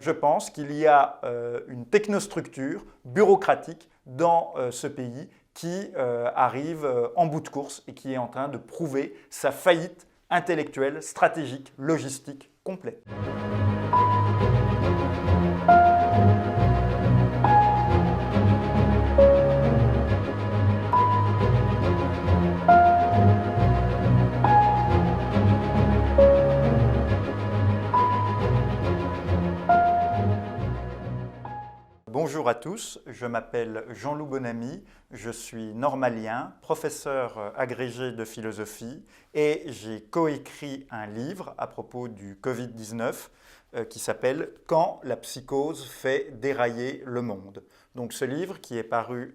je pense qu'il y a une technostructure bureaucratique dans ce pays qui arrive en bout de course et qui est en train de prouver sa faillite intellectuelle, stratégique, logistique complète. Bonjour à tous, je m'appelle Jean-Loup Bonamy, je suis normalien, professeur agrégé de philosophie et j'ai coécrit un livre à propos du Covid-19 qui s'appelle « Quand la psychose fait dérailler le monde ». Donc ce livre qui est paru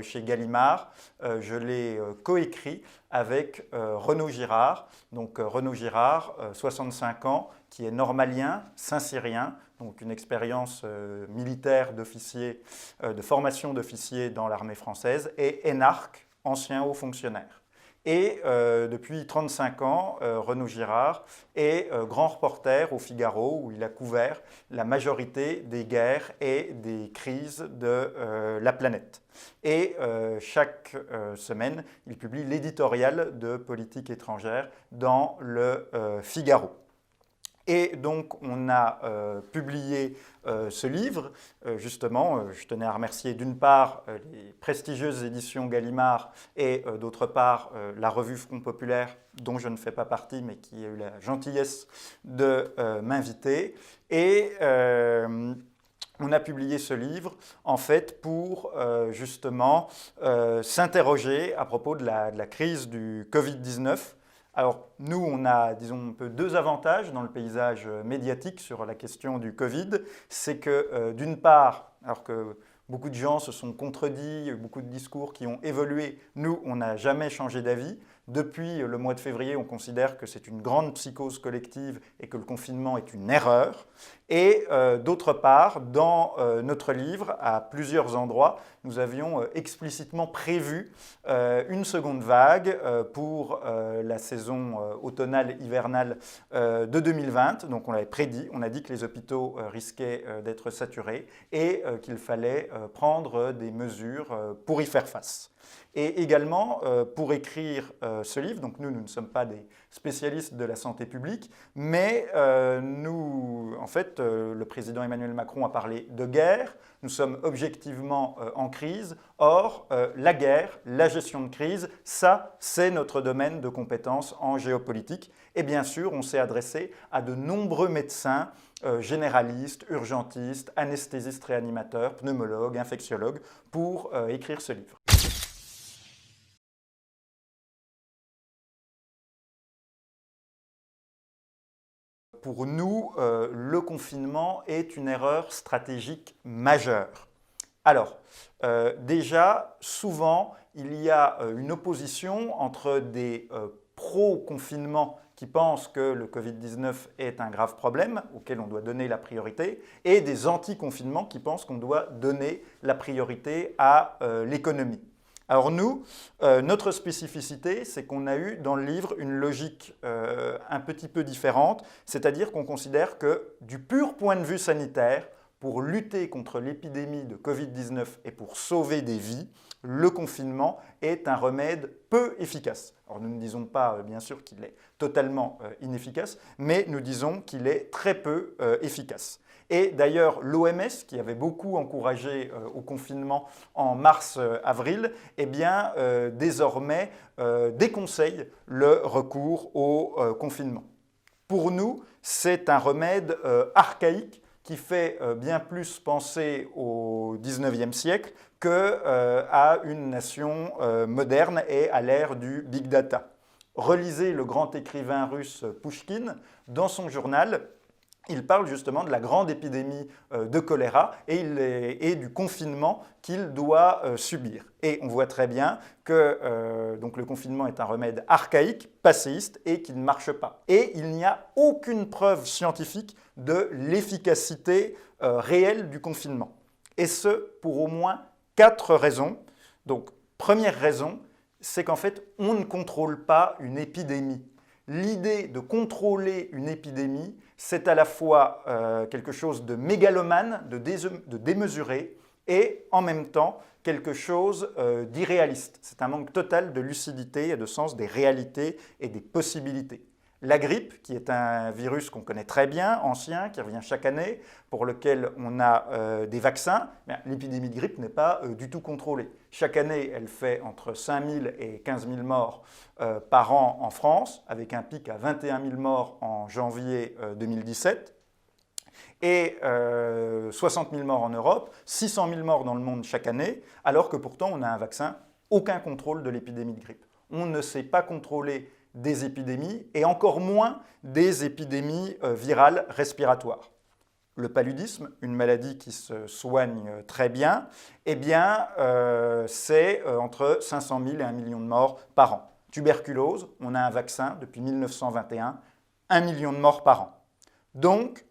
chez Gallimard, je l'ai coécrit avec Renaud Girard. Donc Renaud Girard, 65 ans, qui est normalien, saint-cyrien, donc une expérience militaire d'officier, de formation d'officier dans l'armée française, et énarque, ancien haut fonctionnaire. Et depuis 35 ans, Renaud Girard est grand reporter au Figaro, où il a couvert la majorité des guerres et des crises de la planète. Et chaque semaine, il publie l'éditorial de politique étrangère dans le Figaro. Et donc, on a publié ce livre. Justement, je tenais à remercier d'une part les prestigieuses éditions Gallimard et d'autre part la revue Front Populaire, dont je ne fais pas partie, mais qui a eu la gentillesse de m'inviter. Et on a publié ce livre, en fait, pour justement s'interroger à propos de la crise du Covid-19. Alors, nous, on a, disons, un peu deux avantages dans le paysage médiatique sur la question du Covid. C'est que, d'une part, alors que beaucoup de gens se sont contredits, beaucoup de discours qui ont évolué, nous, on n'a jamais changé d'avis. Depuis le mois de février, on considère que c'est une grande psychose collective et que le confinement est une erreur. Et d'autre part, dans notre livre, à plusieurs endroits, nous avions explicitement prévu une seconde vague pour la saison automnale-hivernale de 2020. Donc on l'avait prédit, on a dit que les hôpitaux risquaient d'être saturés et qu'il fallait prendre des mesures pour y faire face. Et également, pour écrire ce livre, donc nous ne sommes pas des spécialistes de la santé publique, mais nous, en fait, le président Emmanuel Macron a parlé de guerre, nous sommes objectivement en crise. Or, la guerre, la gestion de crise, ça, c'est notre domaine de compétences en géopolitique. Et bien sûr, on s'est adressé à de nombreux médecins, généralistes, urgentistes, anesthésistes réanimateurs, pneumologues, infectiologues, pour écrire ce livre. Pour nous, le confinement est une erreur stratégique majeure. Alors, déjà, souvent, il y a une opposition entre des pro-confinement qui pensent que le Covid-19 est un grave problème auquel on doit donner la priorité et des anti-confinements qui pensent qu'on doit donner la priorité à l'économie. Alors nous, notre spécificité, c'est qu'on a eu dans le livre une logique un petit peu différente, c'est-à-dire qu'on considère que du pur point de vue sanitaire, pour lutter contre l'épidémie de Covid-19 et pour sauver des vies, le confinement est un remède peu efficace. Alors nous ne disons pas bien sûr qu'il est totalement inefficace, mais nous disons qu'il est très peu efficace. Et d'ailleurs, l'OMS, qui avait beaucoup encouragé au confinement en mars-avril, eh bien, désormais déconseille le recours au confinement. Pour nous, c'est un remède archaïque qui fait bien plus penser au XIXe siècle qu'à une nation moderne et à l'ère du big data. Relisez le grand écrivain russe Pouchkine dans son journal. Il parle justement de la grande épidémie de choléra et du confinement qu'il doit subir. Et on voit très bien que donc le confinement est un remède archaïque, passéiste et qui ne marche pas. Et il n'y a aucune preuve scientifique de l'efficacité réelle du confinement. Et ce, pour au moins 4 raisons. Donc, première raison, c'est qu'en fait, on ne contrôle pas une épidémie. L'idée de contrôler une épidémie, c'est à la fois quelque chose de mégalomane, de démesuré, et en même temps quelque chose d'irréaliste. C'est un manque total de lucidité et de sens des réalités et des possibilités. La grippe, qui est un virus qu'on connaît très bien, ancien, qui revient chaque année, pour lequel on a des vaccins, l'épidémie de grippe n'est pas du tout contrôlée. Chaque année, elle fait entre 5 000 et 15 000 morts par an en France, avec un pic à 21 000 morts en janvier 2017, et 60 000 morts en Europe, 600 000 morts dans le monde chaque année, alors que pourtant on a un vaccin, aucun contrôle de l'épidémie de grippe. On ne sait pas contrôler des épidémies et encore moins des épidémies virales respiratoires. Le paludisme, une maladie qui se soigne très bien, eh bien c'est entre 500 000 et 1 million de morts par an. Tuberculose, on a un vaccin depuis 1921, 1 million de morts par an. Donc,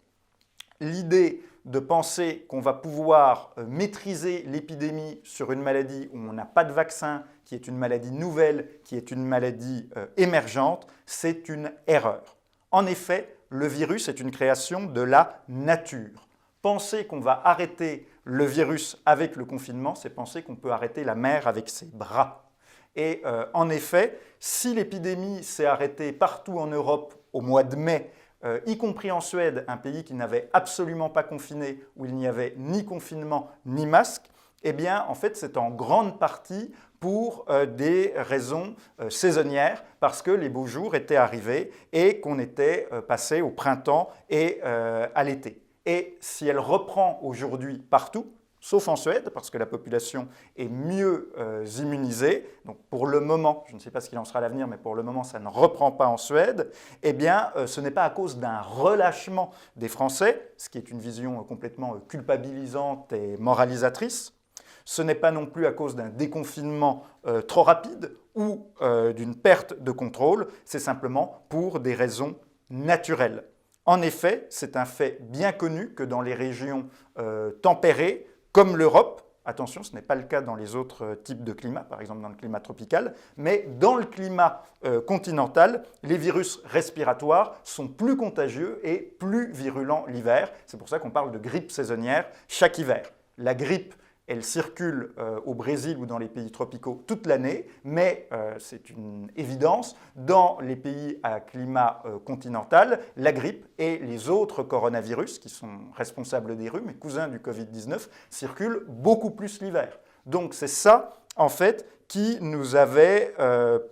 l'idée de penser qu'on va pouvoir maîtriser l'épidémie sur une maladie où on n'a pas de vaccin, qui est une maladie nouvelle, qui est une maladie émergente, c'est une erreur. En effet, le virus est une création de la nature. Penser qu'on va arrêter le virus avec le confinement, c'est penser qu'on peut arrêter la mer avec ses bras. Et en effet, si l'épidémie s'est arrêtée partout en Europe au mois de mai, y compris en Suède, un pays qui n'avait absolument pas confiné, où il n'y avait ni confinement ni masque, eh bien, en fait, c'est en grande partie pour des raisons saisonnières, parce que les beaux jours étaient arrivés et qu'on était passé au printemps et à l'été. Et si elle reprend aujourd'hui partout, sauf en Suède, parce que la population est mieux immunisée. Donc pour le moment, je ne sais pas ce qu'il en sera à l'avenir, mais pour le moment, ça ne reprend pas en Suède. Eh bien, ce n'est pas à cause d'un relâchement des Français, ce qui est une vision complètement culpabilisante et moralisatrice. Ce n'est pas non plus à cause d'un déconfinement trop rapide ou d'une perte de contrôle, c'est simplement pour des raisons naturelles. En effet, c'est un fait bien connu que dans les régions tempérées, comme l'Europe, attention, ce n'est pas le cas dans les autres types de climat, par exemple dans le climat tropical, mais dans le climat continental, les virus respiratoires sont plus contagieux et plus virulents l'hiver. C'est pour ça qu'on parle de grippe saisonnière chaque hiver. La grippe, elle circule au Brésil ou dans les pays tropicaux toute l'année, mais c'est une évidence, dans les pays à climat continental, la grippe et les autres coronavirus, qui sont responsables des rhumes et cousins du Covid-19, circulent beaucoup plus l'hiver. Donc c'est ça, en fait, qui nous avait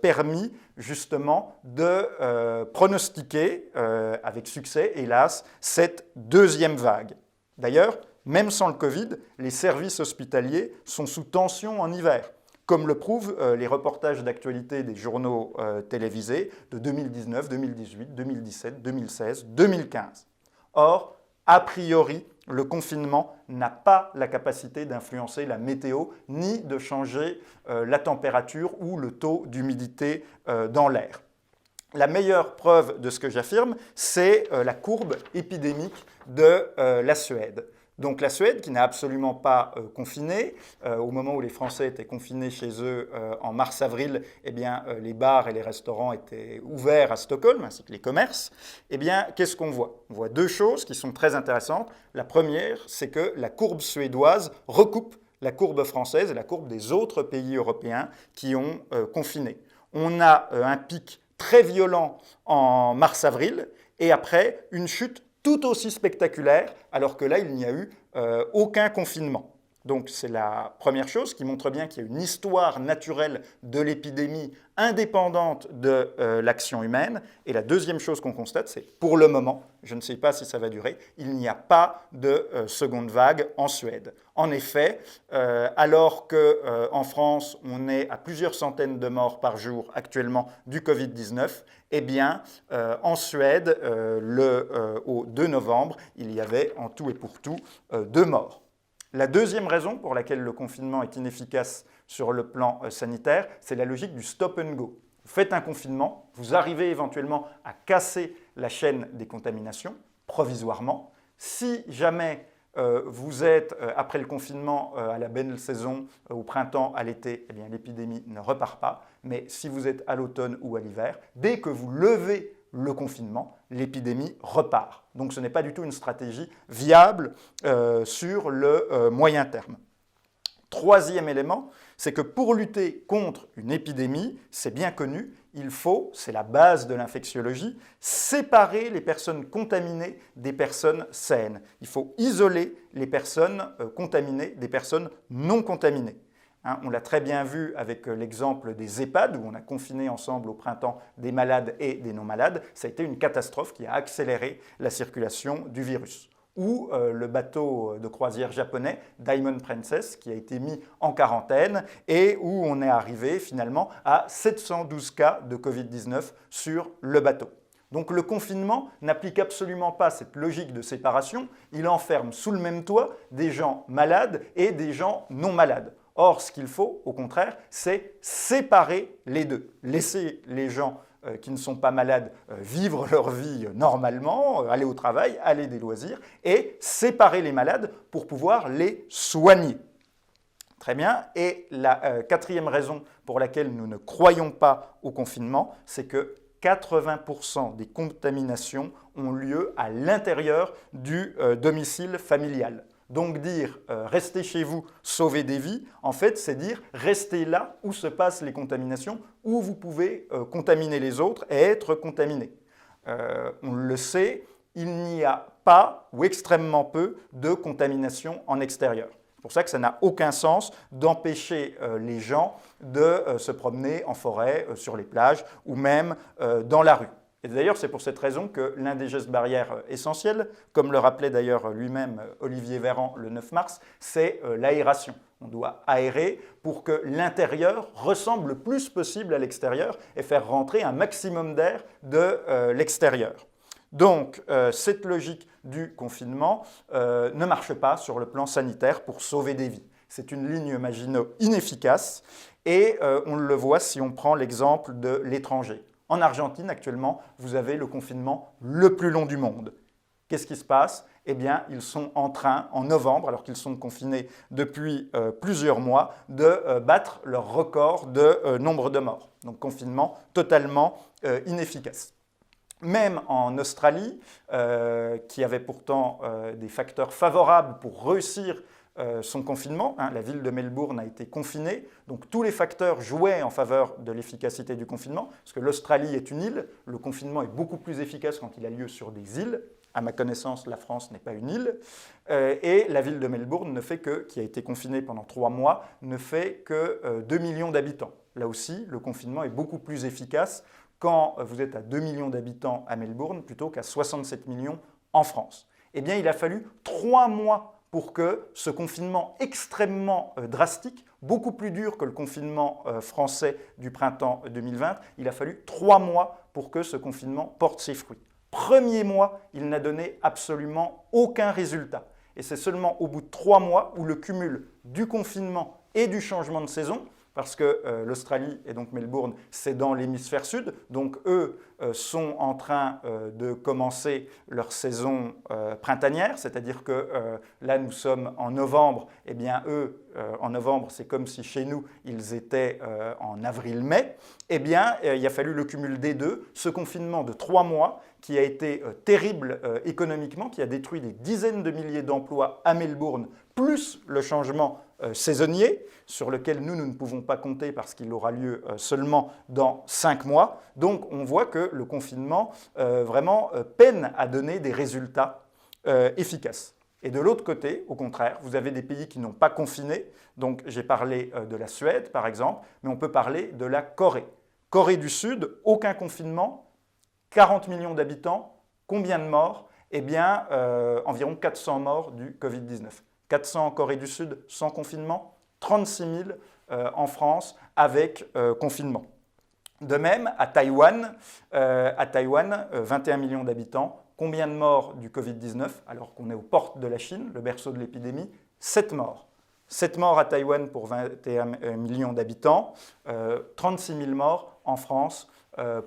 permis justement de pronostiquer, avec succès, hélas, cette deuxième vague. D'ailleurs, même sans le Covid, les services hospitaliers sont sous tension en hiver, comme le prouvent les reportages d'actualité des journaux télévisés de 2019, 2018, 2017, 2016, 2015. Or, a priori, le confinement n'a pas la capacité d'influencer la météo ni de changer la température ou le taux d'humidité dans l'air. La meilleure preuve de ce que j'affirme, c'est la courbe épidémique de la Suède. Donc la Suède, qui n'a absolument pas confiné, au moment où les Français étaient confinés chez eux en mars-avril, eh bien, les bars et les restaurants étaient ouverts à Stockholm, ainsi que les commerces. Eh bien, qu'est-ce qu'on voit? On voit deux choses qui sont très intéressantes. La première, c'est que la courbe suédoise recoupe la courbe française et la courbe des autres pays européens qui ont confiné. On a un pic très violent en mars-avril et après une chute tout aussi spectaculaire, alors que là, il n'y a eu aucun confinement. Donc c'est la première chose qui montre bien qu'il y a une histoire naturelle de l'épidémie indépendante de l'action humaine. Et la deuxième chose qu'on constate, c'est pour le moment, je ne sais pas si ça va durer, il n'y a pas de seconde vague en Suède. En effet, alors qu'en France, on est à plusieurs centaines de morts par jour actuellement du Covid-19, eh bien, en Suède, au 2 novembre, il y avait en tout et pour tout 2 morts. La deuxième raison pour laquelle le confinement est inefficace sur le plan sanitaire, c'est la logique du stop and go. Vous faites un confinement, vous arrivez éventuellement à casser la chaîne des contaminations, provisoirement. Si jamais vous êtes, après le confinement, à la belle saison, au printemps, à l'été, eh bien l'épidémie ne repart pas. Mais si vous êtes à l'automne ou à l'hiver, dès que vous levez le confinement, l'épidémie repart. Donc ce n'est pas du tout une stratégie viable sur le moyen terme. Troisième élément, c'est que pour lutter contre une épidémie, c'est bien connu, il faut, c'est la base de l'infectiologie, séparer les personnes contaminées des personnes saines. Il faut isoler les personnes contaminées des personnes non contaminées. On l'a très bien vu avec l'exemple des EHPAD, où on a confiné ensemble au printemps des malades et des non-malades. Ça a été une catastrophe qui a accéléré la circulation du virus. Ou le bateau de croisière japonais Diamond Princess qui a été mis en quarantaine et où on est arrivé finalement à 712 cas de Covid-19 sur le bateau. Donc le confinement n'applique absolument pas cette logique de séparation, il enferme sous le même toit des gens malades et des gens non malades. Or, ce qu'il faut, au contraire, c'est séparer les deux, laisser les gens qui ne sont pas malades vivre leur vie normalement, aller au travail, aller des loisirs, et séparer les malades pour pouvoir les soigner. Très bien. Et la quatrième raison pour laquelle nous ne croyons pas au confinement, c'est que 80% des contaminations ont lieu à l'intérieur du domicile familial. Donc dire restez chez vous, sauvez des vies, en fait c'est dire restez là où se passent les contaminations, où vous pouvez contaminer les autres et être contaminé. On le sait, il n'y a pas ou extrêmement peu de contamination en extérieur. C'est pour ça que ça n'a aucun sens d'empêcher les gens de se promener en forêt, sur les plages ou même dans la rue. Et d'ailleurs, c'est pour cette raison que l'un des gestes barrières essentiels, comme le rappelait d'ailleurs lui-même Olivier Véran le 9 mars, c'est l'aération. On doit aérer pour que l'intérieur ressemble le plus possible à l'extérieur et faire rentrer un maximum d'air de l'extérieur. Donc, cette logique du confinement ne marche pas sur le plan sanitaire pour sauver des vies. C'est une ligne Maginot inefficace et on le voit si on prend l'exemple de l'étranger. En Argentine, actuellement, vous avez le confinement le plus long du monde. Qu'est-ce qui se passe? Eh bien, ils sont en train, en novembre, alors qu'ils sont confinés depuis plusieurs mois, de battre leur record de nombre de morts. Donc, confinement totalement inefficace. Même en Australie, qui avait pourtant des facteurs favorables pour réussir son confinement, la ville de Melbourne a été confinée, donc tous les facteurs jouaient en faveur de l'efficacité du confinement, parce que l'Australie est une île, le confinement est beaucoup plus efficace quand il a lieu sur des îles. À ma connaissance, la France n'est pas une île, et la ville de Melbourne qui a été confinée pendant 3 mois, ne fait que 2 millions d'habitants. Là aussi, le confinement est beaucoup plus efficace quand vous êtes à 2 millions d'habitants à Melbourne plutôt qu'à 67 millions en France. Eh bien, il a fallu 3 mois pour que ce confinement extrêmement drastique, beaucoup plus dur que le confinement français du printemps 2020, il a fallu 3 mois pour que ce confinement porte ses fruits. Premier mois, il n'a donné absolument aucun résultat. Et c'est seulement au bout de 3 mois où le cumul du confinement et du changement de saison, parce que l'Australie et donc Melbourne, c'est dans l'hémisphère sud, donc eux sont en train de commencer leur saison printanière, c'est-à-dire que là nous sommes en novembre, et bien eux en novembre c'est comme si chez nous ils étaient en avril-mai, et bien il a fallu le cumul des deux, ce confinement de 3 mois qui a été terrible économiquement, qui a détruit des dizaines de milliers d'emplois à Melbourne, plus le changement saisonnier, sur lequel nous ne pouvons pas compter parce qu'il aura lieu seulement dans 5 mois. Donc on voit que le confinement vraiment peine à donner des résultats efficaces. Et de l'autre côté, au contraire, vous avez des pays qui n'ont pas confiné. Donc j'ai parlé de la Suède par exemple, mais on peut parler de la Corée. Corée du Sud, aucun confinement, 40 millions d'habitants, combien de morts? Eh bien, environ 400 morts du Covid-19. 400 en Corée du Sud sans confinement, 36 000 en France avec confinement. De même, à Taïwan, 21 millions d'habitants, combien de morts du Covid-19 alors qu'on est aux portes de la Chine, le berceau de l'épidémie? 7 morts. 7 morts à Taïwan pour 21 millions d'habitants, 36 000 morts en France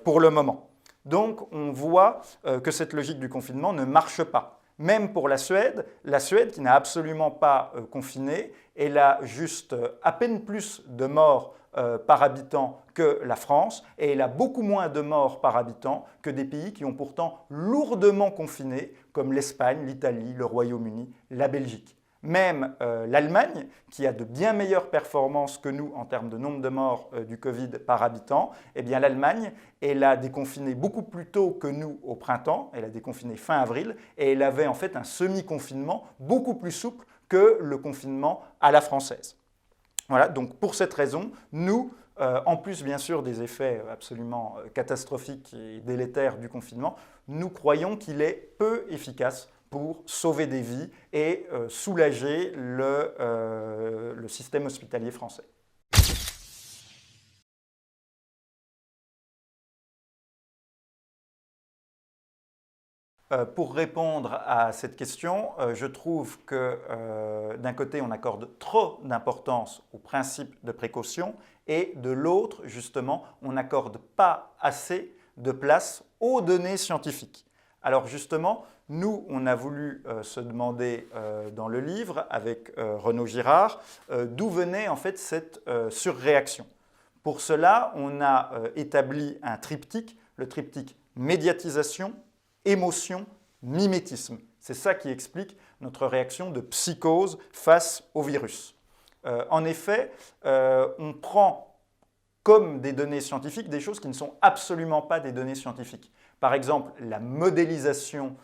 pour le moment. Donc on voit que cette logique du confinement ne marche pas. Même pour la Suède qui n'a absolument pas confiné, elle a juste à peine plus de morts par habitant que la France et elle a beaucoup moins de morts par habitant que des pays qui ont pourtant lourdement confiné comme l'Espagne, l'Italie, le Royaume-Uni, la Belgique. Même l'Allemagne, qui a de bien meilleures performances que nous en termes de nombre de morts du Covid par habitant, eh bien l'Allemagne, elle a déconfiné beaucoup plus tôt que nous au printemps, elle a déconfiné fin avril, et elle avait en fait un semi-confinement beaucoup plus souple que le confinement à la française. Voilà, donc pour cette raison, nous, en plus bien sûr des effets absolument catastrophiques et délétères du confinement, nous croyons qu'il est peu efficace pour sauver des vies et soulager le système hospitalier français. Pour répondre à cette question, je trouve que d'un côté, on accorde trop d'importance au principe de précaution et de l'autre, justement, on n'accorde pas assez de place aux données scientifiques. Alors justement, nous, on a voulu se demander dans le livre, avec Renaud Girard, d'où venait en fait cette surréaction. Pour cela, on a établi un triptyque, le triptyque médiatisation, émotion, mimétisme. C'est ça qui explique notre réaction de psychose face au virus. En effet, on prend comme des données scientifiques des choses qui ne sont absolument pas des données scientifiques. Par exemple, la modélisation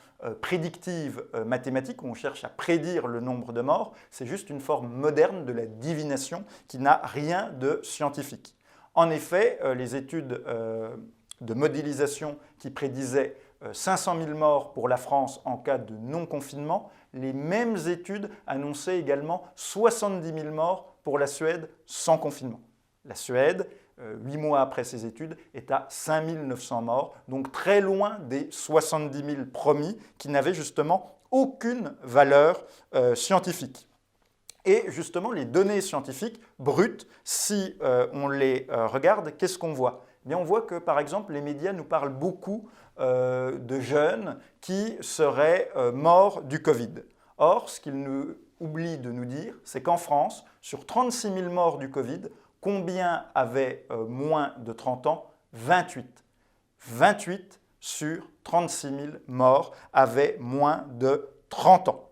prédictive mathématique, où on cherche à prédire le nombre de morts, c'est juste une forme moderne de la divination qui n'a rien de scientifique. En effet, les études de modélisation qui prédisaient 500 000 morts pour la France en cas de non-confinement, les mêmes études annonçaient également 70 000 morts pour la Suède sans confinement. La Suède, 8 mois après ces études, est à 5 900 morts, donc très loin des 70 000 promis qui n'avaient justement aucune valeur scientifique. Et justement, les données scientifiques brutes, si on les regarde, qu'est-ce qu'on voit? Eh bien, on voit que, par exemple, les médias nous parlent beaucoup de jeunes qui seraient morts du Covid. Or, ce qu'ils nous oublient de nous dire, c'est qu'en France, sur 36 000 morts du Covid, combien avaient moins de 30 ans? 28. 28 sur 36 000 morts avaient moins de 30 ans.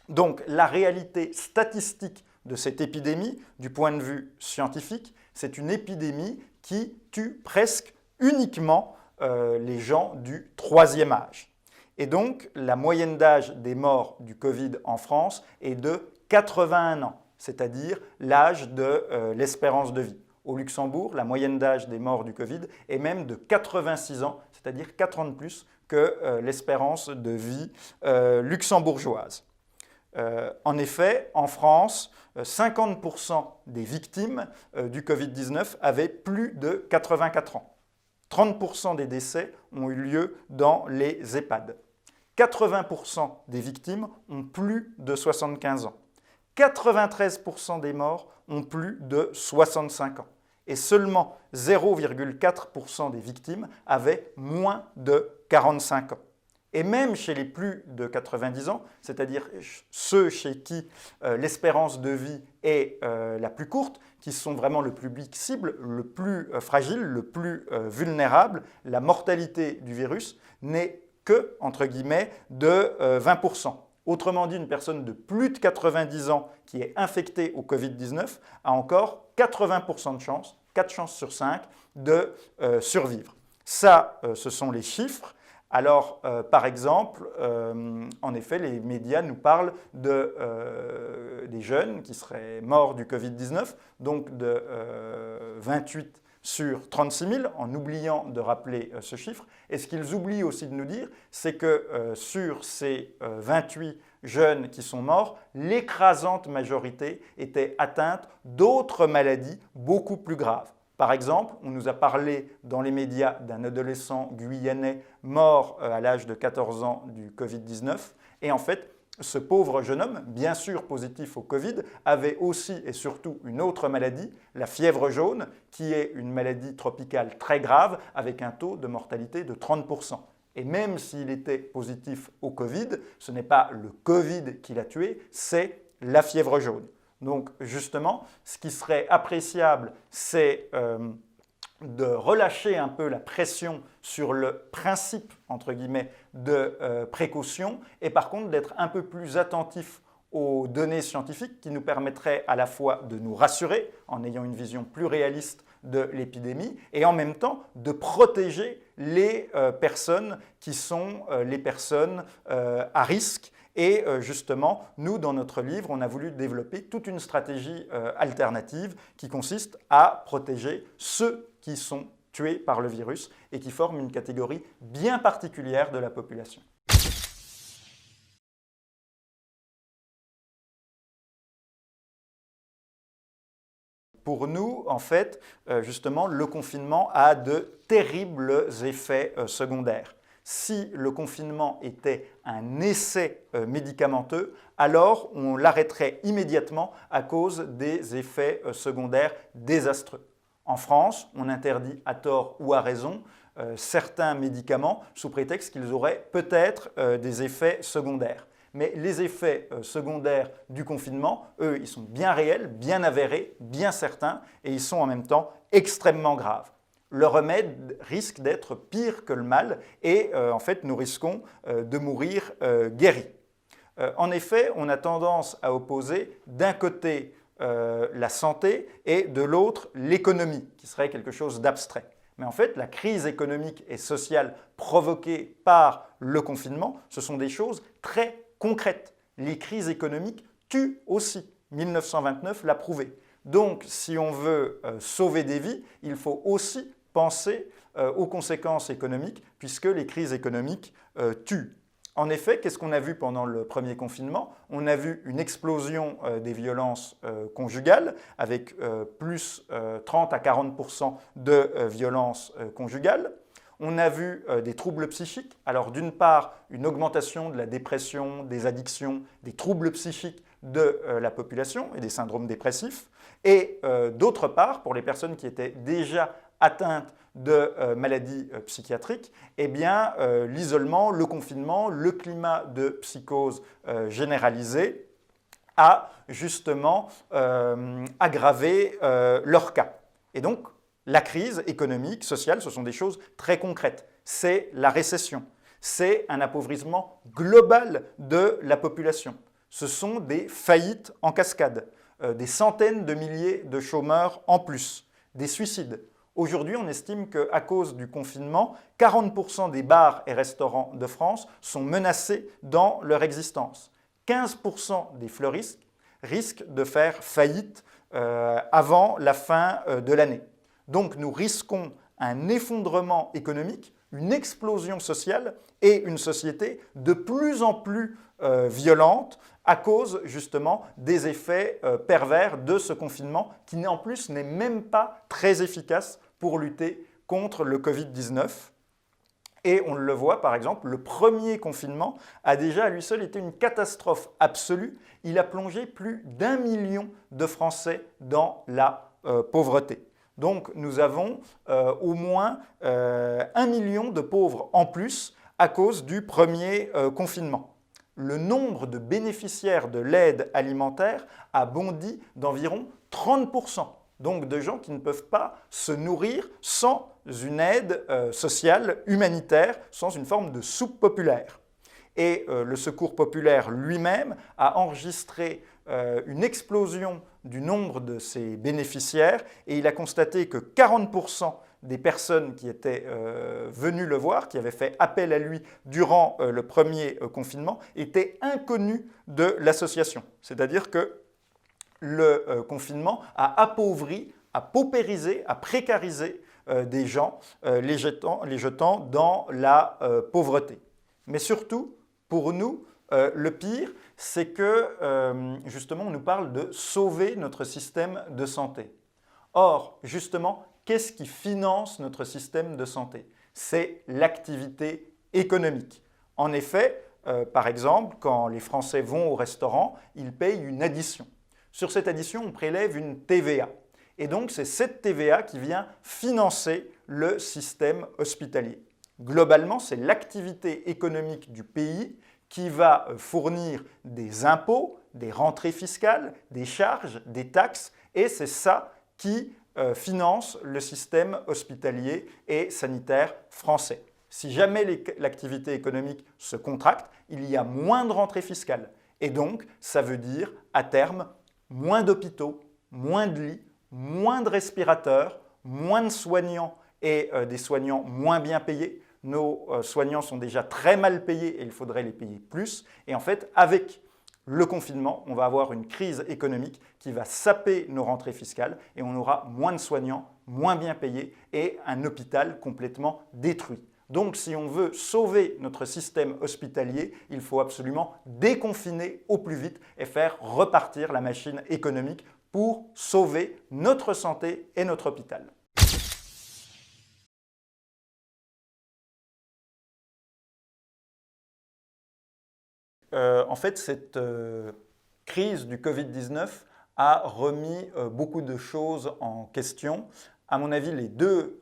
Donc, la réalité statistique de cette épidémie, du point de vue scientifique, c'est une épidémie qui tue presque uniquement les gens du troisième âge. Et donc, la moyenne d'âge des morts du Covid en France est de 81 ans, c'est-à-dire l'âge de l'espérance de vie. Au Luxembourg, la moyenne d'âge des morts du Covid est même de 86 ans, c'est-à-dire 4 ans de plus que l'espérance de vie luxembourgeoise. En effet, en France, 50% des victimes du Covid-19 avaient plus de 84 ans. 30% des décès ont eu lieu dans les EHPAD. 80% des victimes ont plus de 75 ans. 93% des morts ont plus de 65 ans. Et seulement 0,4% des victimes avaient moins de 45 ans. Et même chez les plus de 90 ans, c'est-à-dire ceux chez qui l'espérance de vie est la plus courte, qui sont vraiment le public cible, le plus fragile, le plus vulnérable, la mortalité du virus n'est que, entre guillemets, de 20%. Autrement dit, une personne de plus de 90 ans qui est infectée au Covid-19 a encore 80% de chance, 4 chances sur 5, de survivre. Ça, ce sont les chiffres. Alors, par exemple, en effet, les médias nous parlent des jeunes qui seraient morts du Covid-19, donc de 28 sur 36 000, en oubliant de rappeler ce chiffre. Et ce qu'ils oublient aussi de nous dire, c'est que sur ces 28 jeunes qui sont morts, l'écrasante majorité était atteinte d'autres maladies beaucoup plus graves. Par exemple, on nous a parlé dans les médias d'un adolescent guyanais mort à l'âge de 14 ans du Covid-19. Et en fait, ce pauvre jeune homme, bien sûr positif au Covid, avait aussi et surtout une autre maladie, la fièvre jaune, qui est une maladie tropicale très grave avec un taux de mortalité de 30%. Et même s'il était positif au Covid, ce n'est pas le Covid qui l'a tué, c'est la fièvre jaune. Donc justement, ce qui serait appréciable, c'est de relâcher un peu la pression sur le principe, entre guillemets, de précaution et par contre d'être un peu plus attentif aux données scientifiques qui nous permettraient à la fois de nous rassurer en ayant une vision plus réaliste de l'épidémie et en même temps de protéger les personnes qui sont les personnes à risque. Et justement, nous, dans notre livre, on a voulu développer toute une stratégie alternative qui consiste à protéger ceux qui sont tués par le virus et qui forment une catégorie bien particulière de la population. Pour nous, en fait, justement, le confinement a de terribles effets secondaires. Si le confinement était un essai médicamenteux, alors on l'arrêterait immédiatement à cause des effets secondaires désastreux. En France, on interdit à tort ou à raison certains médicaments sous prétexte qu'ils auraient peut-être des effets secondaires. Mais les effets secondaires du confinement, eux, ils sont bien réels, bien avérés, bien certains, et ils sont en même temps extrêmement graves. Le remède risque d'être pire que le mal, et en fait, nous risquons de mourir guéris. En effet, on a tendance à opposer d'un côté la santé et de l'autre l'économie, qui serait quelque chose d'abstrait. Mais en fait, la crise économique et sociale provoquée par le confinement, ce sont des choses très concrètes. Les crises économiques tuent aussi. 1929 l'a prouvé. Donc, si on veut sauver des vies, il faut aussi penser aux conséquences économiques, puisque les crises économiques tuent. En effet, qu'est-ce qu'on a vu pendant le premier confinement? On a vu une explosion des violences conjugales, avec plus 30 à 40% de violences conjugales. On a vu des troubles psychiques. Alors d'une part, une augmentation de la dépression, des addictions, des troubles psychiques de la population et des syndromes dépressifs. Et d'autre part, pour les personnes qui étaient déjà atteintes de maladies psychiatriques, eh bien, l'isolement, le confinement, le climat de psychose généralisée a justement aggravé leur cas. Et donc, la crise économique, sociale, ce sont des choses très concrètes. C'est la récession, c'est un appauvrissement global de la population. Ce sont des faillites en cascade, des centaines de milliers de chômeurs en plus, des suicides. Aujourd'hui, on estime qu'à cause du confinement, 40% des bars et restaurants de France sont menacés dans leur existence. 15% des fleuristes risquent de faire faillite avant la fin de l'année. Donc nous risquons un effondrement économique, une explosion sociale et une société de plus en plus violente à cause justement des effets pervers de ce confinement qui en plus n'est même pas très efficace pour lutter contre le Covid-19. Et on le voit par exemple, le premier confinement a déjà à lui seul été une catastrophe absolue. Il a plongé plus d'1 million de Français dans la pauvreté. Donc nous avons au moins 1 million de pauvres en plus à cause du premier confinement. Le nombre de bénéficiaires de l'aide alimentaire a bondi d'environ 30%. Donc de gens qui ne peuvent pas se nourrir sans une aide sociale, humanitaire, sans une forme de soupe populaire. Et le Secours populaire lui-même a enregistré une explosion du nombre de ses bénéficiaires et il a constaté que 40% des personnes qui étaient venues le voir, qui avaient fait appel à lui durant le premier confinement, étaient inconnues de l'association. C'est-à-dire que le confinement a appauvri, a paupérisé, a précarisé des gens, les jetant dans la pauvreté. Mais surtout, pour nous, le pire, c'est que justement on nous parle de sauver notre système de santé. Or, justement, qu'est-ce qui finance notre système de santé? C'est l'activité économique. En effet, par exemple, quand les Français vont au restaurant, ils payent une addition. Sur cette addition, on prélève une TVA. Et donc, c'est cette TVA qui vient financer le système hospitalier. Globalement, c'est l'activité économique du pays qui va fournir des impôts, des rentrées fiscales, des charges, des taxes, et c'est ça qui finance le système hospitalier et sanitaire français. Si jamais l'activité économique se contracte, il y a moins de rentrées fiscales. Et donc, ça veut dire, à terme, moins d'hôpitaux, moins de lits, moins de respirateurs, moins de soignants et des soignants moins bien payés. Nos soignants sont déjà très mal payés et il faudrait les payer plus. Et en fait, avec le confinement, on va avoir une crise économique qui va saper nos rentrées fiscales et on aura moins de soignants, moins bien payés et un hôpital complètement détruit. Donc, si on veut sauver notre système hospitalier, il faut absolument déconfiner au plus vite et faire repartir la machine économique pour sauver notre santé et notre hôpital. En fait, cette crise du Covid-19 a remis beaucoup de choses en question. À mon avis, les deux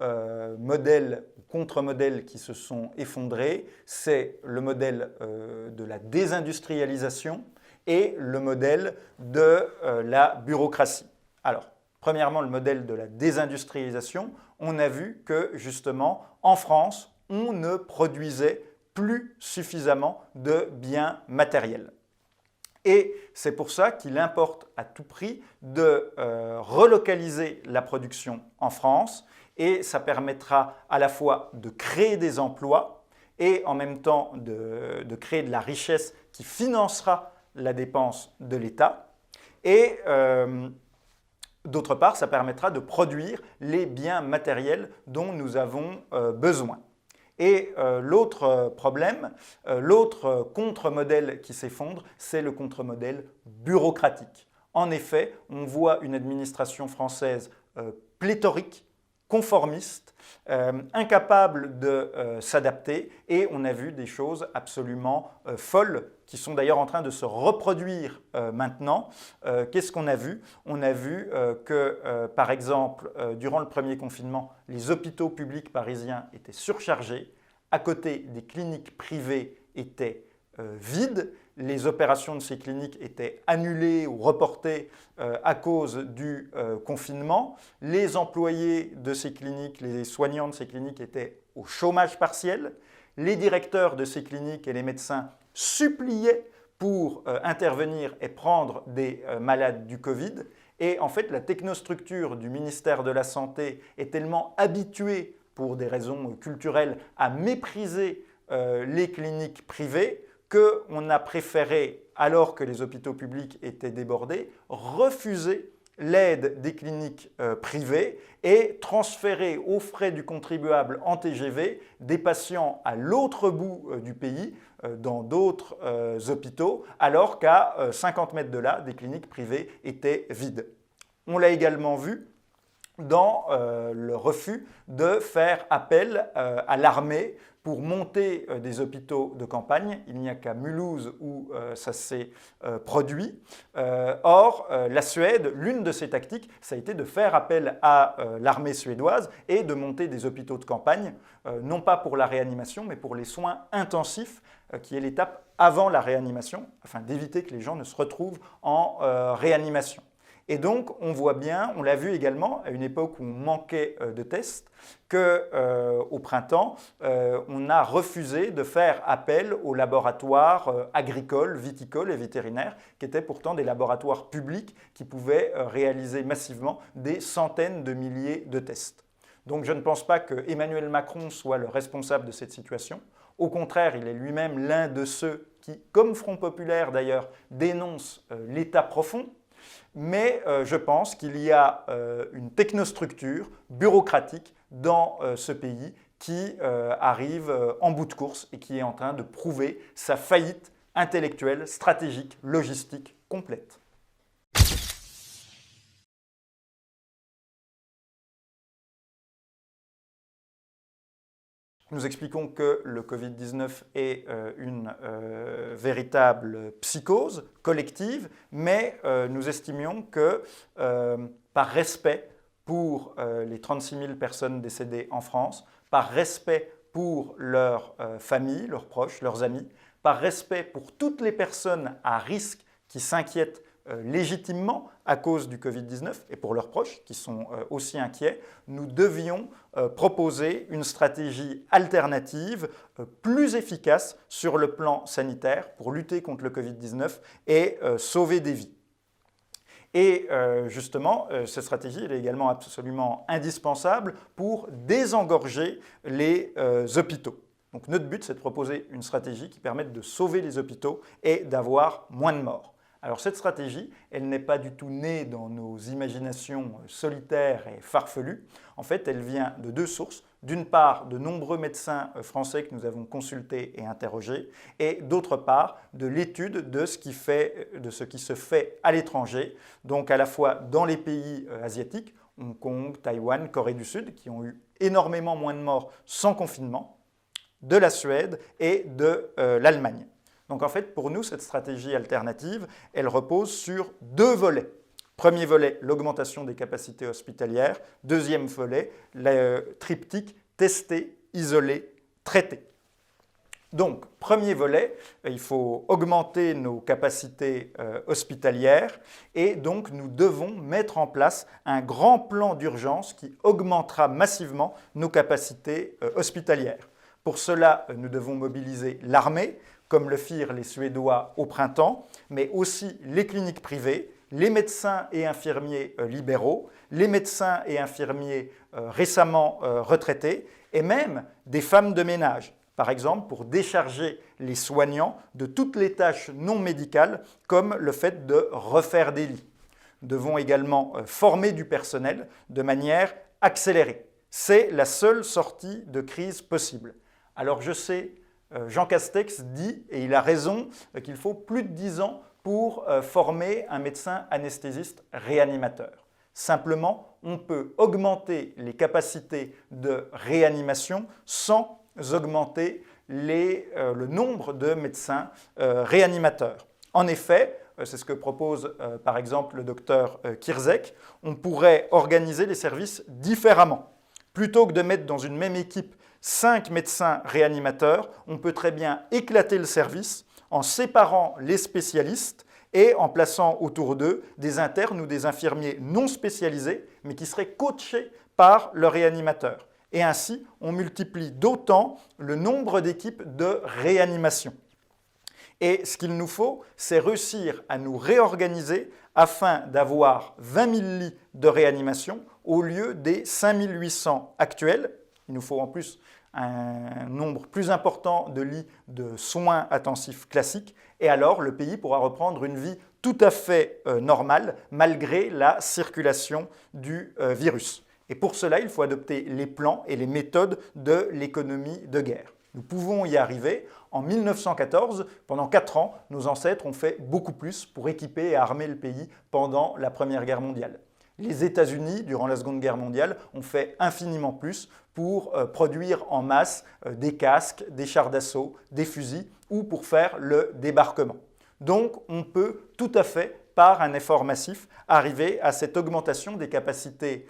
modèles ou contre-modèles qui se sont effondrés, c'est le modèle de la désindustrialisation et le modèle de la bureaucratie. Alors, premièrement, le modèle de la désindustrialisation, on a vu que justement, en France, on ne produisait plus suffisamment de biens matériels. Et c'est pour ça qu'il importe à tout prix de relocaliser la production en France et ça permettra à la fois de créer des emplois et en même temps de créer de la richesse qui financera la dépense de l'État et d'autre part, ça permettra de produire les biens matériels dont nous avons besoin. Et l'autre problème, l'autre contre-modèle qui s'effondre, c'est le contre-modèle bureaucratique. En effet, on voit une administration française pléthorique, conformiste, incapable de s'adapter et on a vu des choses absolument folles qui sont d'ailleurs en train de se reproduire maintenant. Qu'est-ce qu'on a vu? On a vu que, par exemple, durant le premier confinement, les hôpitaux publics parisiens étaient surchargés, à côté des cliniques privées étaient vides, les opérations de ces cliniques étaient annulées ou reportées à cause du confinement. Les employés de ces cliniques, les soignants de ces cliniques étaient au chômage partiel. Les directeurs de ces cliniques et les médecins suppliaient pour intervenir et prendre des malades du Covid. Et en fait, la technostructure du ministère de la Santé est tellement habituée, pour des raisons culturelles, à mépriser les cliniques privées qu'on a préféré, alors que les hôpitaux publics étaient débordés, refuser l'aide des cliniques privées et transférer aux frais du contribuable en TGV des patients à l'autre bout du pays, dans d'autres hôpitaux, alors qu'à 50 mètres de là, des cliniques privées étaient vides. On l'a également vu dans le refus de faire appel à l'armée pour monter des hôpitaux de campagne. Il n'y a qu'à Mulhouse où ça s'est produit. Or, la Suède, l'une de ses tactiques, ça a été de faire appel à l'armée suédoise et de monter des hôpitaux de campagne, non pas pour la réanimation, mais pour les soins intensifs, qui est l'étape avant la réanimation, afin d'éviter que les gens ne se retrouvent en réanimation. Et donc, on voit bien, on l'a vu également à une époque où on manquait de tests, qu'au printemps, on a refusé de faire appel aux laboratoires agricoles, viticoles et vétérinaires, qui étaient pourtant des laboratoires publics qui pouvaient réaliser massivement des centaines de milliers de tests. Donc, je ne pense pas que Emmanuel Macron soit le responsable de cette situation. Au contraire, il est lui-même l'un de ceux qui, comme Front Populaire d'ailleurs, dénoncent l'État profond. Mais je pense qu'il y a une technostructure bureaucratique dans ce pays qui arrive en bout de course et qui est en train de prouver sa faillite intellectuelle, stratégique, logistique complète. Nous expliquons que le Covid-19 est une véritable psychose collective, mais nous estimions que par respect pour les 36 000 personnes décédées en France, par respect pour leurs familles, leurs proches, leurs amis, par respect pour toutes les personnes à risque qui s'inquiètent légitimement à cause du Covid-19 et pour leurs proches qui sont aussi inquiets, nous devions proposer une stratégie alternative plus efficace sur le plan sanitaire pour lutter contre le Covid-19 et sauver des vies. Et justement, cette stratégie elle est également absolument indispensable pour désengorger les hôpitaux. Donc notre but, c'est de proposer une stratégie qui permette de sauver les hôpitaux et d'avoir moins de morts. Alors cette stratégie, elle n'est pas du tout née dans nos imaginations solitaires et farfelues. En fait, elle vient de deux sources. D'une part, de nombreux médecins français que nous avons consultés et interrogés, et d'autre part, de l'étude de ce qui se fait à l'étranger, donc à la fois dans les pays asiatiques, Hong Kong, Taïwan, Corée du Sud, qui ont eu énormément moins de morts sans confinement, de la Suède et de l'Allemagne. Donc en fait, pour nous, cette stratégie alternative, elle repose sur deux volets. Premier volet, l'augmentation des capacités hospitalières. Deuxième volet, le triptyque tester, isoler, traiter. Donc, premier volet, il faut augmenter nos capacités hospitalières et donc nous devons mettre en place un grand plan d'urgence qui augmentera massivement nos capacités hospitalières. Pour cela, nous devons mobiliser l'armée, comme le firent les Suédois au printemps, mais aussi les cliniques privées, les médecins et infirmiers libéraux, les médecins et infirmiers récemment retraités, et même des femmes de ménage, par exemple pour décharger les soignants de toutes les tâches non médicales, comme le fait de refaire des lits. Nous devons également former du personnel de manière accélérée. C'est la seule sortie de crise possible. Alors je sais, Jean Castex dit, et il a raison, qu'il faut plus de 10 ans pour former un médecin anesthésiste réanimateur. Simplement, on peut augmenter les capacités de réanimation sans augmenter le nombre de médecins réanimateurs. En effet, c'est ce que propose par exemple le docteur Kierzek, on pourrait organiser les services différemment. Plutôt que de mettre dans une même équipe 5 médecins réanimateurs, on peut très bien éclater le service en séparant les spécialistes et en plaçant autour d'eux des internes ou des infirmiers non spécialisés, mais qui seraient coachés par le réanimateur. Et ainsi, on multiplie d'autant le nombre d'équipes de réanimation. Et ce qu'il nous faut, c'est réussir à nous réorganiser afin d'avoir 20 000 lits de réanimation au lieu des 5 800 actuels. Il nous faut en plus un nombre plus important de lits de soins intensifs classiques et alors le pays pourra reprendre une vie tout à fait normale malgré la circulation du virus. Et pour cela, il faut adopter les plans et les méthodes de l'économie de guerre. Nous pouvons y arriver. En 1914, pendant 4 ans, nos ancêtres ont fait beaucoup plus pour équiper et armer le pays pendant la Première Guerre mondiale. Les États-Unis, durant la Seconde Guerre mondiale, ont fait infiniment plus pour produire en masse des casques, des chars d'assaut, des fusils ou pour faire le débarquement. Donc, on peut tout à fait, par un effort massif, arriver à cette augmentation des capacités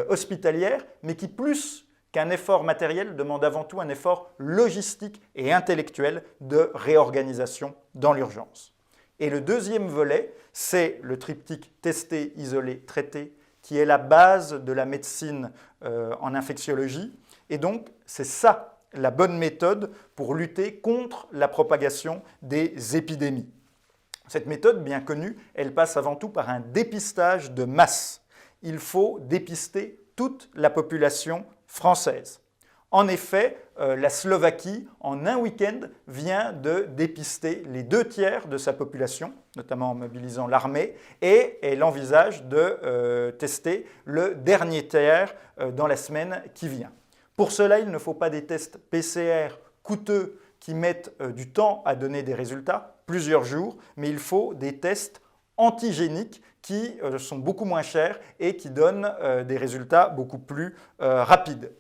hospitalières, mais qui, plus qu'un effort matériel, demande avant tout un effort logistique et intellectuel de réorganisation dans l'urgence. Et le deuxième volet, c'est le triptyque tester, isoler, traiter, qui est la base de la médecine en infectiologie. Et donc, c'est ça la bonne méthode pour lutter contre la propagation des épidémies. Cette méthode, bien connue, elle passe avant tout par un dépistage de masse. Il faut dépister toute la population française. En effet, la Slovaquie, en un week-end, vient de dépister les 2/3 de sa population, notamment en mobilisant l'armée, et elle envisage de tester le dernier tiers dans la semaine qui vient. Pour cela, il ne faut pas des tests PCR coûteux qui mettent du temps à donner des résultats, plusieurs jours, mais il faut des tests antigéniques qui sont beaucoup moins chers et qui donnent des résultats beaucoup plus rapides.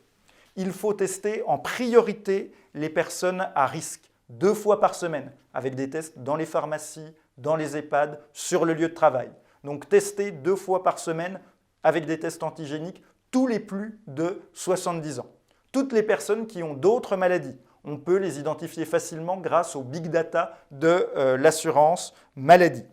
Il faut tester en priorité les personnes à risque 2 fois par semaine, avec des tests dans les pharmacies, dans les EHPAD, sur le lieu de travail. Donc tester 2 fois par semaine avec des tests antigéniques tous les plus de 70 ans. toutes les personnes qui ont d'autres maladies. On peut les identifier facilement grâce au big data de l'assurance maladie.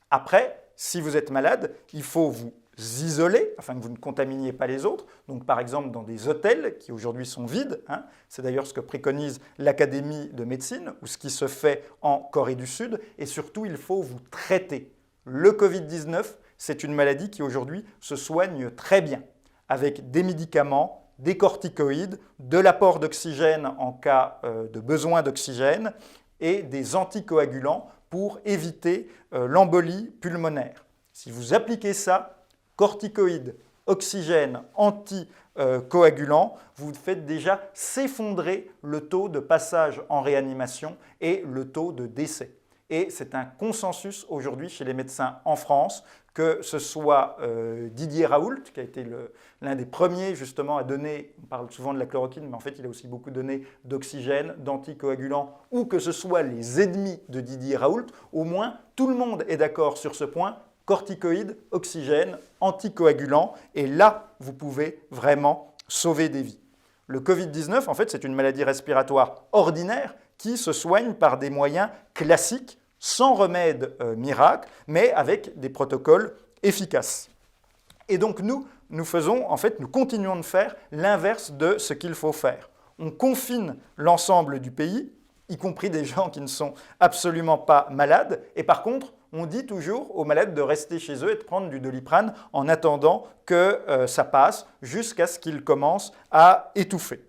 Après, si vous êtes malade, il faut vous isoler afin que vous ne contaminiez pas les autres. Donc par exemple dans des hôtels qui aujourd'hui sont vides, hein, c'est d'ailleurs ce que préconise l'Académie de médecine ou ce qui se fait en Corée du Sud. Et surtout, il faut vous traiter. Le Covid-19, c'est une maladie qui aujourd'hui se soigne très bien avec des médicaments, des corticoïdes, de l'apport d'oxygène en cas de besoin d'oxygène et des anticoagulants pour éviter l'embolie pulmonaire. Si vous appliquez ça, corticoïdes, oxygène, anticoagulants, vous faites déjà s'effondrer le taux de passage en réanimation et le taux de décès. Et c'est un consensus aujourd'hui chez les médecins en France, que ce soit Didier Raoult, qui a été l'un des premiers justement à donner, on parle souvent de la chloroquine, mais en fait il a aussi beaucoup donné d'oxygène, d'anticoagulants, ou que ce soit les ennemis de Didier Raoult, au moins tout le monde est d'accord sur ce point, corticoïdes, oxygène, anticoagulants, et là vous pouvez vraiment sauver des vies. Le Covid-19, en fait, c'est une maladie respiratoire ordinaire qui se soigne par des moyens classiques, sans remède miracle, mais avec des protocoles efficaces. Et donc nous continuons de faire l'inverse de ce qu'il faut faire. On confine l'ensemble du pays, y compris des gens qui ne sont absolument pas malades, et par contre, on dit toujours aux malades de rester chez eux et de prendre du Doliprane en attendant que ça passe, jusqu'à ce qu'ils commencent à étouffer.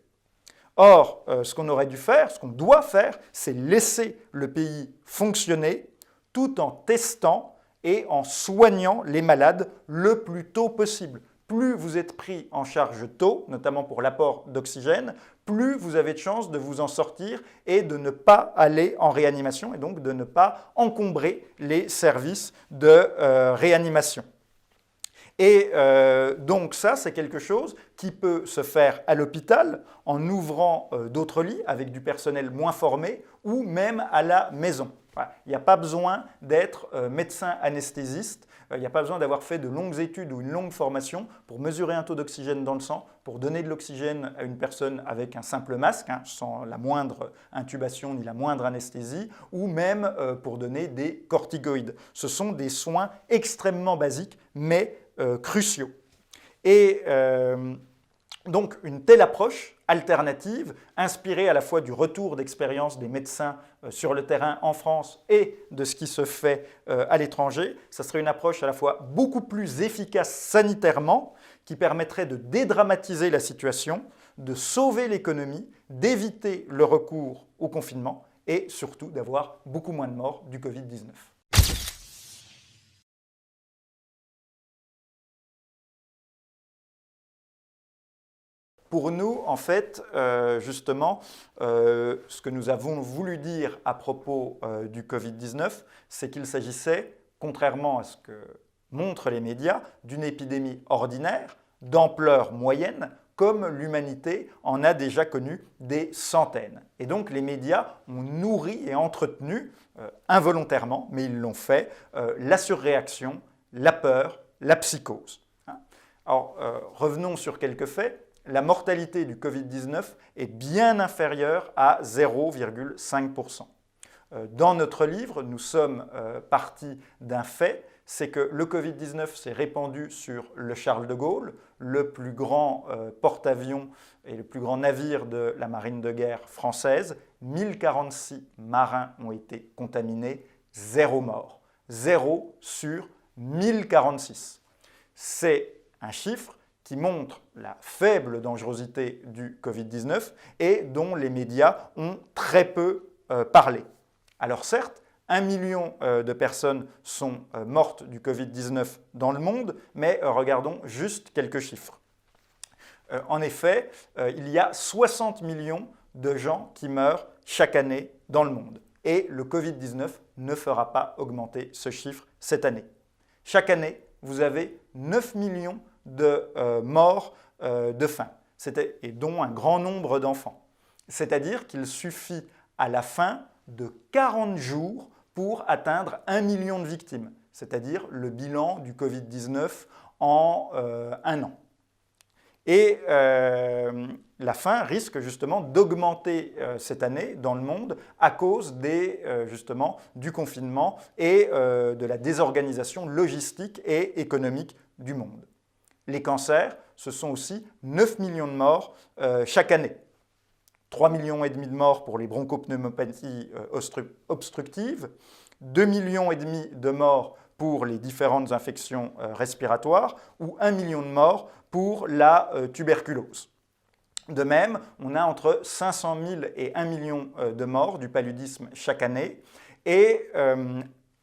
Or, ce qu'on aurait dû faire, ce qu'on doit faire, c'est laisser le pays fonctionner tout en testant et en soignant les malades le plus tôt possible. Plus vous êtes pris en charge tôt, notamment pour l'apport d'oxygène, plus vous avez de chances de vous en sortir et de ne pas aller en réanimation et donc de ne pas encombrer les services de réanimation. Et donc ça, c'est quelque chose qui peut se faire à l'hôpital en ouvrant d'autres lits avec du personnel moins formé ou même à la maison. Voilà. Il n'y a pas besoin d'être médecin anesthésiste, il n'y a pas besoin d'avoir fait de longues études ou une longue formation pour mesurer un taux d'oxygène dans le sang, pour donner de l'oxygène à une personne avec un simple masque, hein, sans la moindre intubation ni la moindre anesthésie, ou même pour donner des corticoïdes. Ce sont des soins extrêmement basiques, mais cruciaux. Et donc une telle approche alternative, inspirée à la fois du retour d'expérience des médecins sur le terrain en France et de ce qui se fait à l'étranger, ça serait une approche à la fois beaucoup plus efficace sanitairement, qui permettrait de dédramatiser la situation, de sauver l'économie, d'éviter le recours au confinement et surtout d'avoir beaucoup moins de morts du Covid-19. Pour nous, en fait, justement, ce que nous avons voulu dire à propos du Covid-19, c'est qu'il s'agissait, contrairement à ce que montrent les médias, d'une épidémie ordinaire, d'ampleur moyenne, comme l'humanité en a déjà connu des centaines. Et donc les médias ont nourri et entretenu, involontairement, mais ils l'ont fait, la surréaction, la peur, la psychose. Alors, revenons sur quelques faits. La mortalité du Covid-19 est bien inférieure à 0,5%. Dans notre livre, nous sommes partis d'un fait, c'est que le Covid-19 s'est répandu sur le Charles de Gaulle, le plus grand porte-avions et le plus grand navire de la marine de guerre française. 1046 marins ont été contaminés, 0 mort. 0 sur 1046. C'est un chiffre qui montre la faible dangerosité du Covid-19 et dont les médias ont très peu parlé. Alors certes, 1 million de personnes sont mortes du Covid-19 dans le monde, mais regardons juste quelques chiffres. En effet, il y a 60 millions de gens qui meurent chaque année dans le monde. Et le Covid-19 ne fera pas augmenter ce chiffre cette année. Chaque année, vous avez 9 millions de morts de faim, et dont un grand nombre d'enfants. C'est-à-dire qu'il suffit à la fin de 40 jours pour atteindre 1 million de victimes, c'est-à-dire le bilan du Covid-19 en un an. Et la faim risque justement d'augmenter cette année dans le monde à cause justement du confinement et de la désorganisation logistique et économique du monde. Les cancers, ce sont aussi 9 millions de morts chaque année. 3,5 millions de morts pour les bronchopneumopathies obstructives, 2,5 millions de morts pour les différentes infections respiratoires ou 1 million de morts pour la tuberculose. De même, on a entre 500 000 et 1 million de morts du paludisme chaque année et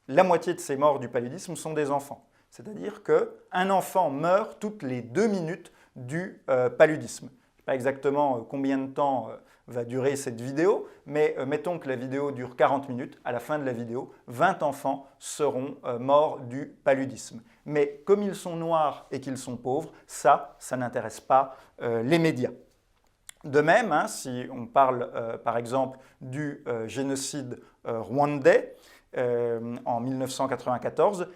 la moitié de ces morts du paludisme sont des enfants. C'est-à-dire qu'un enfant meurt toutes les 2 minutes du paludisme. Je ne sais pas exactement combien de temps va durer cette vidéo, mais mettons que la vidéo dure 40 minutes. À la fin de la vidéo, 20 enfants seront morts du paludisme. Mais comme ils sont noirs et qu'ils sont pauvres, ça n'intéresse pas les médias. De même, si on parle par exemple du génocide rwandais en 1994,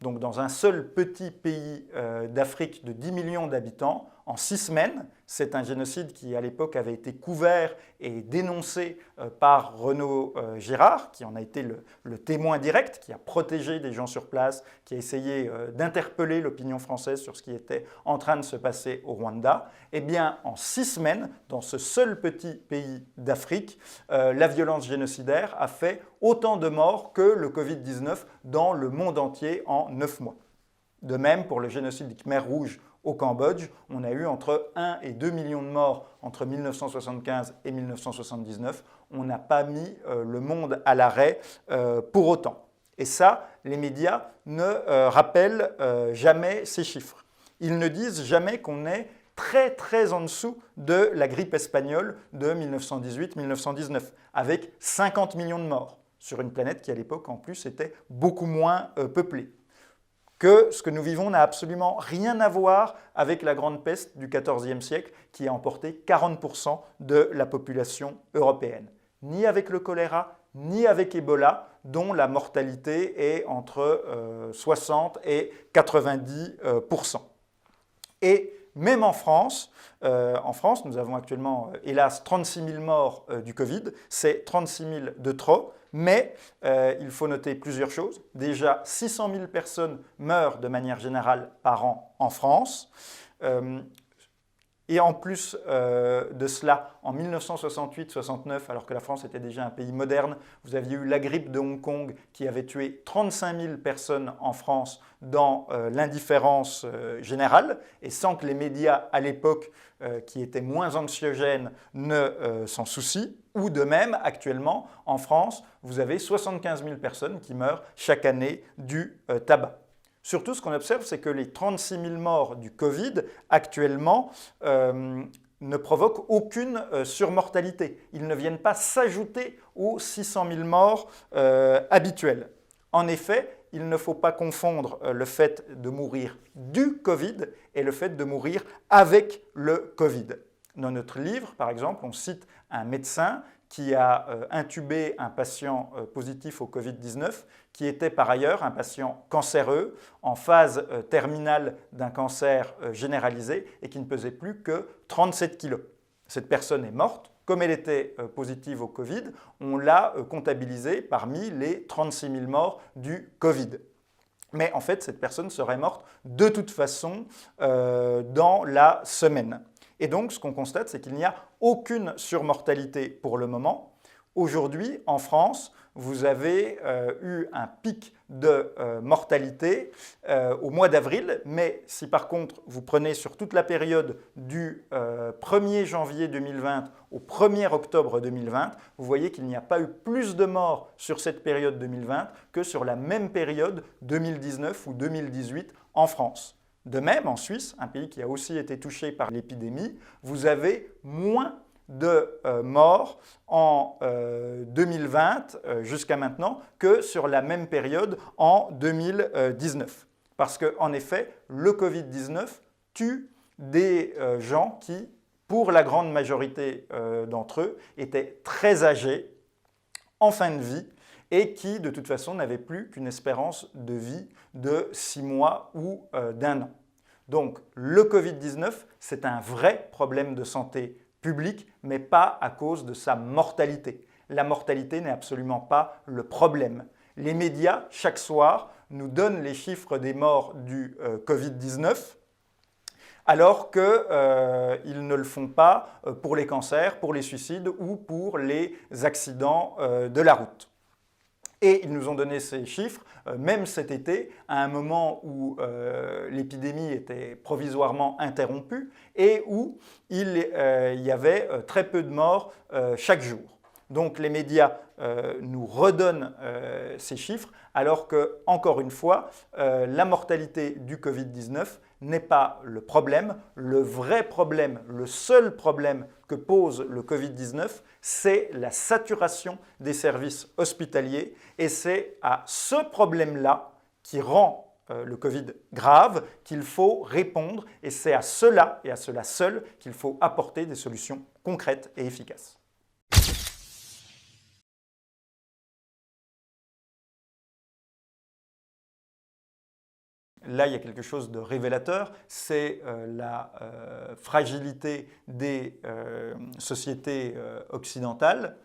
donc dans un seul petit pays d'Afrique de 10 millions d'habitants, en 6 semaines, c'est un génocide qui à l'époque avait été couvert et dénoncé par Renaud Girard, qui en a été le témoin direct, qui a protégé des gens sur place, qui a essayé d'interpeller l'opinion française sur ce qui était en train de se passer au Rwanda. Eh bien, en 6 semaines, dans ce seul petit pays d'Afrique, la violence génocidaire a fait autant de morts que le Covid-19 dans le monde entier en 9 mois. De même, pour le génocide du Khmer Rouge au Cambodge, on a eu entre 1 et 2 millions de morts entre 1975 et 1979. On n'a pas mis le monde à l'arrêt pour autant. Et ça, les médias ne rappellent jamais ces chiffres. Ils ne disent jamais qu'on est très en dessous de la grippe espagnole de 1918-1919, avec 50 millions de morts, sur une planète qui à l'époque en plus était beaucoup moins peuplée. Que ce que nous vivons n'a absolument rien à voir avec la grande peste du XIVe siècle qui a emporté 40% de la population européenne. Ni avec le choléra, ni avec Ebola, dont la mortalité est entre 60 et 90%. Et même en France, nous avons actuellement, hélas, 36 000 morts du Covid. C'est 36 000 de trop, mais il faut noter plusieurs choses. Déjà, 600 000 personnes meurent de manière générale par an en France. Et en plus de cela, en 1968-69, alors que la France était déjà un pays moderne, vous aviez eu la grippe de Hong Kong qui avait tué 35 000 personnes en France dans l'indifférence générale et sans que les médias à l'époque, qui étaient moins anxiogènes, ne s'en soucient. Ou de même, actuellement, en France, vous avez 75 000 personnes qui meurent chaque année du tabac. Surtout, ce qu'on observe, c'est que les 36 000 morts du Covid, actuellement, ne provoquent aucune surmortalité. Ils ne viennent pas s'ajouter aux 600 000 morts habituels. En effet, il ne faut pas confondre le fait de mourir du Covid et le fait de mourir avec le Covid. Dans notre livre, par exemple, on cite un médecin qui a intubé un patient positif au Covid-19, qui était par ailleurs un patient cancéreux, en phase terminale d'un cancer généralisé et qui ne pesait plus que 37 kg. Cette personne est morte. Comme elle était positive au Covid, on l'a comptabilisée parmi les 36 000 morts du Covid. Mais en fait, cette personne serait morte de toute façon dans la semaine. Et donc, ce qu'on constate, c'est qu'il n'y a aucune surmortalité pour le moment. Aujourd'hui, en France, vous avez eu un pic de mortalité au mois d'avril, mais si par contre vous prenez sur toute la période du 1er janvier 2020 au 1er octobre 2020, vous voyez qu'il n'y a pas eu plus de morts sur cette période 2020 que sur la même période 2019 ou 2018 en France. De même, en Suisse, un pays qui a aussi été touché par l'épidémie, vous avez moins de morts en 2020 jusqu'à maintenant que sur la même période en 2019. Parce qu'en effet, le Covid-19 tue des gens qui, pour la grande majorité d'entre eux, étaient très âgés, en fin de vie, et qui, de toute façon, n'avaient plus qu'une espérance de vie de 6 mois ou d'1 an. Donc le Covid-19, c'est un vrai problème de santé publique, mais pas à cause de sa mortalité. La mortalité n'est absolument pas le problème. Les médias, chaque soir, nous donnent les chiffres des morts du Covid-19, alors qu'ils ne le font pas pour les cancers, pour les suicides ou pour les accidents de la route. Et ils nous ont donné ces chiffres, même cet été, à un moment où l'épidémie était provisoirement interrompue et où il y avait très peu de morts chaque jour. Donc les médias nous redonnent ces chiffres, alors que, encore une fois, la mortalité du Covid-19 n'est pas le problème. Le vrai problème, le seul problème que pose le Covid-19, c'est la saturation des services hospitaliers. Et c'est à ce problème-là qui rend le Covid grave qu'il faut répondre. Et c'est à cela, et à cela seul, qu'il faut apporter des solutions concrètes et efficaces. Là, il y a quelque chose de révélateur, c'est la fragilité des sociétés occidentales.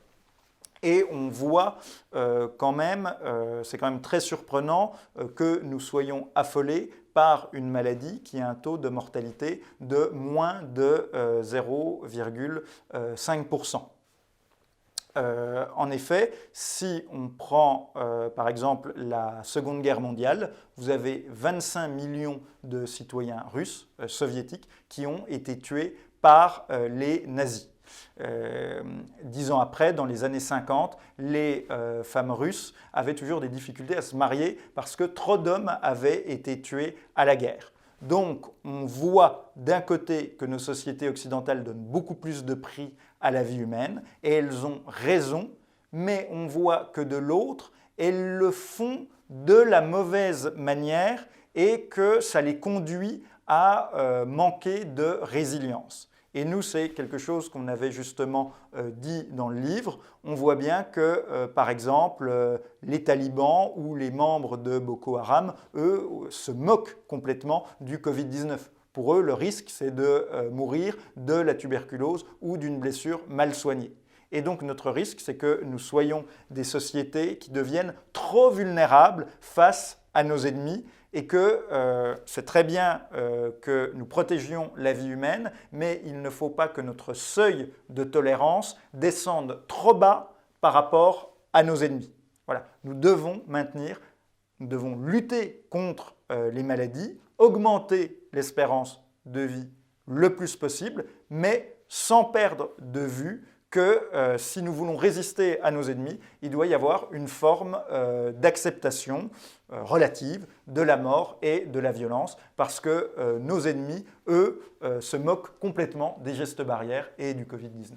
Et on voit quand même, c'est quand même très surprenant que nous soyons affolés par une maladie qui a un taux de mortalité de moins de 0,5%. En effet, si on prend par exemple la Seconde Guerre mondiale, vous avez 25 millions de citoyens russes, soviétiques, qui ont été tués par les nazis. 10 ans après, dans les années 50, les femmes russes avaient toujours des difficultés à se marier parce que trop d'hommes avaient été tués à la guerre. Donc, on voit d'un côté que nos sociétés occidentales donnent beaucoup plus de prix à la vie humaine, et elles ont raison, mais on voit que de l'autre, elles le font de la mauvaise manière et que ça les conduit à manquer de résilience. Et nous, c'est quelque chose qu'on avait justement dit dans le livre. On voit bien que, par exemple, les talibans ou les membres de Boko Haram, eux, se moquent complètement du Covid-19. Pour eux, le risque, c'est de mourir de la tuberculose ou d'une blessure mal soignée. Et donc notre risque, c'est que nous soyons des sociétés qui deviennent trop vulnérables face à nos ennemis et que c'est très bien que nous protégions la vie humaine, mais il ne faut pas que notre seuil de tolérance descende trop bas par rapport à nos ennemis. Voilà, nous devons lutter contre les maladies, augmenter l'espérance de vie le plus possible, mais sans perdre de vue que si nous voulons résister à nos ennemis, il doit y avoir une forme d'acceptation relative de la mort et de la violence, parce que nos ennemis, eux, se moquent complètement des gestes barrières et du Covid-19.